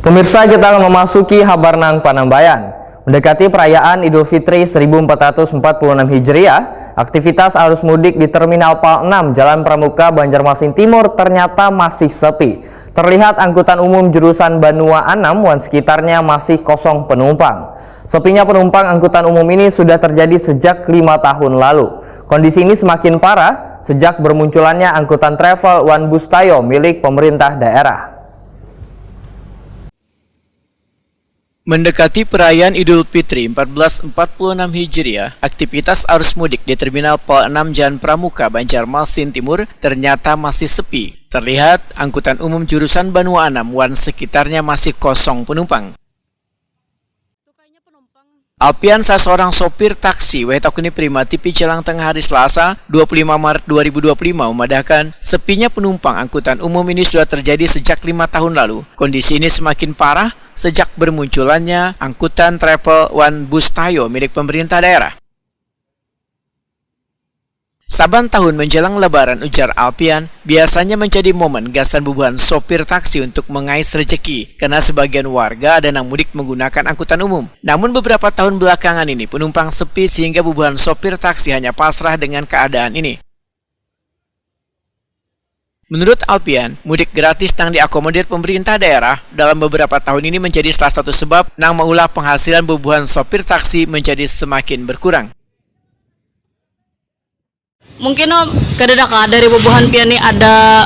Pemirsa, kita akan memasuki Habarnang Panambayan. Mendekati perayaan Idul Fitri 1446 Hijriah, aktivitas arus mudik di Terminal PAL 6 Jalan Pramuka, Banjarmasin Timur ternyata masih sepi. Terlihat angkutan umum jurusan Banua Anam dan sekitarnya masih kosong penumpang. Sepinya penumpang angkutan umum ini sudah terjadi sejak 5 tahun lalu. Kondisi ini semakin parah sejak bermunculannya angkutan travel Wan Bustayo milik pemerintah daerah. Mendekati perayaan Idul Fitri 1446 Hijriah, aktivitas arus mudik di Terminal PAL 6 Jalan Pramuka, Banjarmasin Timur ternyata masih sepi. Terlihat angkutan umum jurusan Banua Anam dan sekitarnya masih kosong penumpang. Alpian, seorang sopir taksi Wetakuni Prima TV Jalang Tengah hari Selasa 25 Maret 2025 memadahkan sepinya penumpang angkutan umum ini sudah terjadi sejak 5 tahun lalu. Kondisi ini semakin parah sejak bermunculannya angkutan travel Wan Bustayo milik pemerintah daerah. Saban tahun menjelang Lebaran, ujar Alpian, biasanya menjadi momen gasan bubuhan sopir taksi untuk mengais rejeki, karena sebagian warga ada yang mudik menggunakan angkutan umum. Namun beberapa tahun belakangan ini penumpang sepi sehingga bubuhan sopir taksi hanya pasrah dengan keadaan ini. Menurut Alpian, mudik gratis yang diakomodir pemerintah daerah dalam beberapa tahun ini menjadi salah satu sebab yang mengulah penghasilan bubuhan sopir taksi menjadi semakin berkurang. Mungkin Om, kedadak dari bubuhan pian nih ada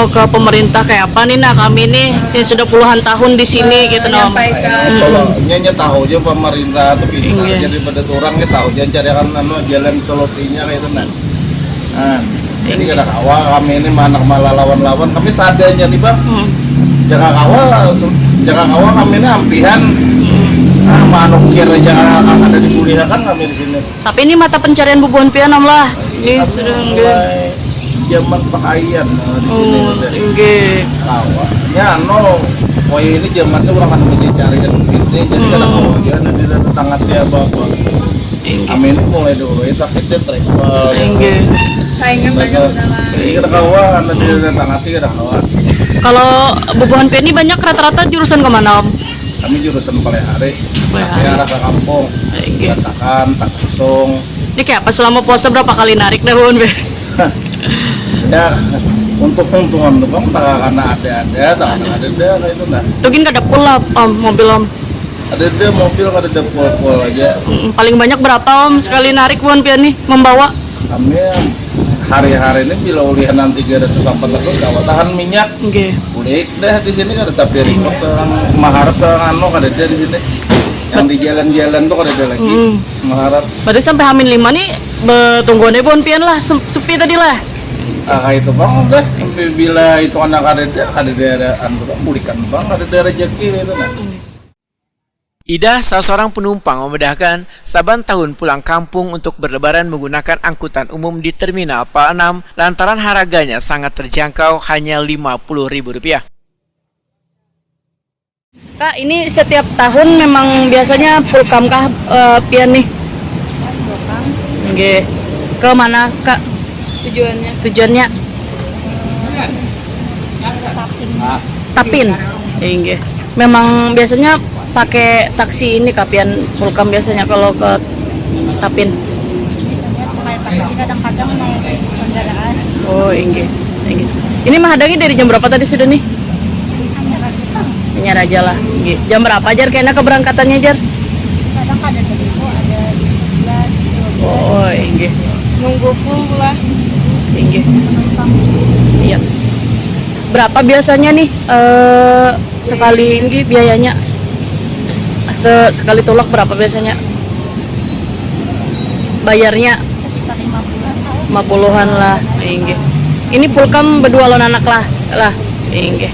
ke pemerintah kayak apa nih, nah kami nih yang sudah puluhan tahun di sini gitu Om. Kalau nyanyi tahu aja pemerintah tuh pintar, jadi pada seorang kita tahu jangan carikan jalan solusinya kayak itu nah. Jadi kada awal kami ini anak malah lawan-lawan kami seadanya nih Bang. Jangan awal kami ini ampihan. Manuk kira jangan ada di kuliah kan kami di sini. Tapi ini mata pencarian bubuhan pian Om lah. Ini sudah mulai zaman pakaian di sini enggak. Ya ini zamannya orang kan mencari dan begini jadi kada mau aja nanti tetangga dia apa. Amin mulai dulu ya sakitnya travel. Enggak. Saingan banyak udahlah. Iya kawan, nanti tetangga dia kada kawan. Kalau bubuhan pian ini banyak rata-rata jurusan kemana Om? Kami jurusan Palehari, tapi arah ke kampung, katakan tak kosong. Ini kayak apa selama puasa berapa kali narik dah Bun? Ya untuk keuntungan tuh Bang, tak karena ada kayak itu nah. Mungkin kada pula Om mobil Om. Ada mobil kada pol aja. Paling banyak berapa Om sekali narik Bun pian nih membawa? Kami hari-hari ini bila ulihan nanti 300 sampai terus kalau tahan minyak. Ulik deh di sini kada tapi remote orang maharap kada ada di sini. Yang di jalan-jalan tuh kada ada lagi. Maharap. Berarti sampai Hamin 5 nih betungguannya Bon pian lah sepi tadi lah. Kayak itu Bang udah bila itu anak ada daerah bulikan Bang ada rezeki itu nah. Ida, salah seorang penumpang membedakan saban tahun pulang kampung untuk berlebaran menggunakan angkutan umum di Terminal PAL 6 lantaran harganya sangat terjangkau hanya Rp50.000. Kak, ini setiap tahun memang biasanya pulkam kah pian nih? Pulkam. Nggih. Ke mana Kak? Tujuannya? Tapin. Nggih. Memang biasanya pakai taksi ini kapian pulkam biasanya kalau ke Tapin. Kadang-kadang naik kendaraan. Oh, inggih. Ini menghadangnya dari jam berapa tadi sudah nih? Hanya aja lah. Inggih. Jam berapa Jar kayaknya keberangkatannya Jar? Kadang ada 1000, ada 11, 12. Oh, inggih. Nunggu full lah. Inggih. Iya. Berapa biasanya nih sekali ini biayanya? Sekali tolak berapa biasanya? Bayarnya? Sekitar 50-an. 50-an lah. Inggih. Ini pulkam berdua lawan anak lah. Inggih.